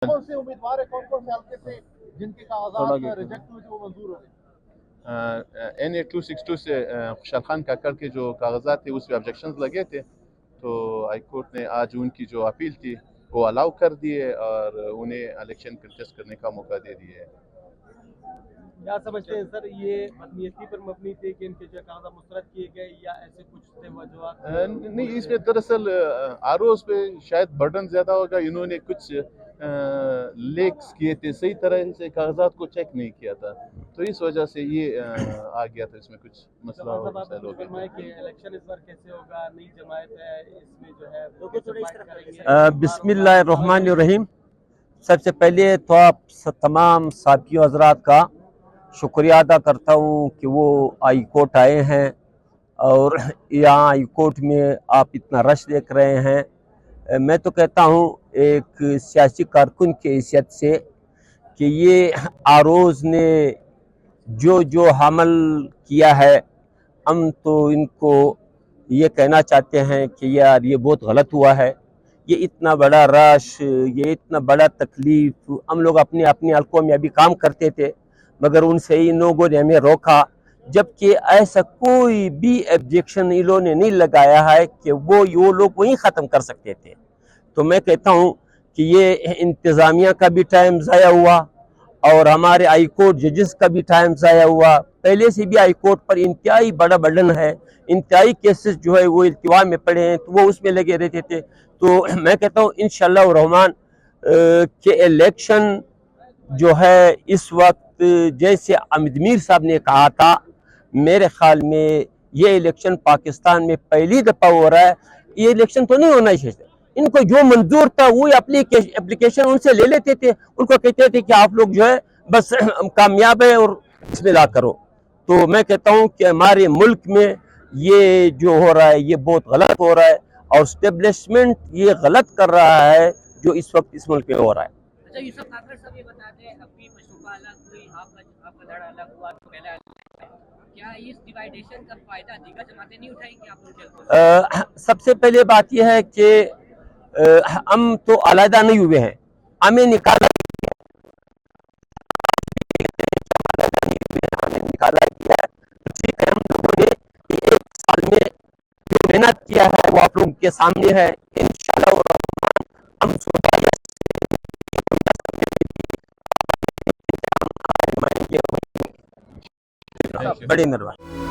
कौन से उम्मीदवार है, कौन कौन से हल्के से जिनके कागजात रिजेक्ट हुए थे वो मंजूर हो गए? NA 262 से खुशहाल खान काकड़ के जो कागजात थे उस पर ऑब्जेक्शंस लगे थे, तो हाई कोर्ट ने आज उनकी जो अपील थी वो अलाउ कर दिए और उन्हें इलेक्शन कंटेस्ट करने का मौका दे दिए। क्या समझते हैं सर, ये बदनीयती पर मबनी थे कि इनके जो कागजात मुस्तरद किए गए या ऐसे कुछ थे वजूहत? नहीं, इसमें दरअसल आरओज पे शायद बर्डन ज़्यादा होगा। इन्होंने कुछ लेक्स किए थे, सही तरह से कागजात को चेक नहीं किया था, तो इस वजह से ये आ गया था, इसमें कुछ मसला हो गया। कि इलेक्शन इस बार कैसे होगा, नई जमायत है, इसमें जो है बिस्मिल्लाहिर्रहमानिर्रहीम। सबसे पहले तो आप तमाम साथियों हजरात का शुक्रिया अदा करता हूँ कि वो हाई कोर्ट आए हैं और यहाँ हाई कोर्ट में आप इतना रश देख रहे हैं। मैं तो कहता हूँ एक सियासी कारकुन की हैसियत से कि ये आरोज़ ने जो जो हमल किया है, हम तो इनको ये कहना चाहते हैं कि यार ये बहुत गलत हुआ है। ये इतना बड़ा रश, ये इतना बड़ा तकलीफ़, हम लोग अपने अपने हल्कों में अभी काम करते थे मगर उनसे इन लोगों ने हमें रोका, जबकि ऐसा कोई भी ऑब्जेक्शन इन लोगों ने नहीं लगाया है कि वो लोग वहीं ख़त्म कर सकते थे। तो मैं कहता हूँ कि ये इंतज़ामिया का भी टाइम ज़ाया हुआ और हमारे हाई कोर्ट जजेस का भी टाइम ज़ाया हुआ। पहले से भी हाई कोर्ट पर इंतहाई बड़ा बर्डन है, इंतहाई केसेस जो है वो इल्तिवा में पड़े हैं, तो वो उसमें लगे रहते थे। तो मैं कहता हूँ इंशाअल्लाह रहमान के इलेक्शन जो है इस वक्त जैसे अहमद मीर साहब ने कहा था, मेरे ख्याल में ये इलेक्शन पाकिस्तान में पहली दफ़ा हो रहा है। ये इलेक्शन तो नहीं होना चाहिए, इनको जो मंजूर था वो एप्लीकेशन उनसे ले लेते थे, उनको कहते थे कि आप लोग जो है बस कामयाब है और बिस्मिल्लाह करो। तो मैं कहता हूँ कि हमारे मुल्क में ये जो हो रहा है ये बहुत गलत हो रहा है और स्टेब्लिशमेंट ये गलत कर रहा है जो इस वक्त इस मुल्क में हो रहा है। अच्छा यूसुफ काकड़ साहब ये बताते हैं, अभी मशरूफा अलग हुई, आपका धड़ा अलग हुआ, तो पहले क्या इस डिवाइडेशन का फायदा दीगर जमातें नहीं उठाएंगी आप लोग? सबसे पहले बात यह है कि हम तो अलहदा नहीं हुए हैं, हमें निकाला गया है। ठीक है, हम लोगों ने एक साल में जो मेहनत किया है वो आप लोगों के सामने है। इंशाअल्लाह हम बड़ी मेहरबानी।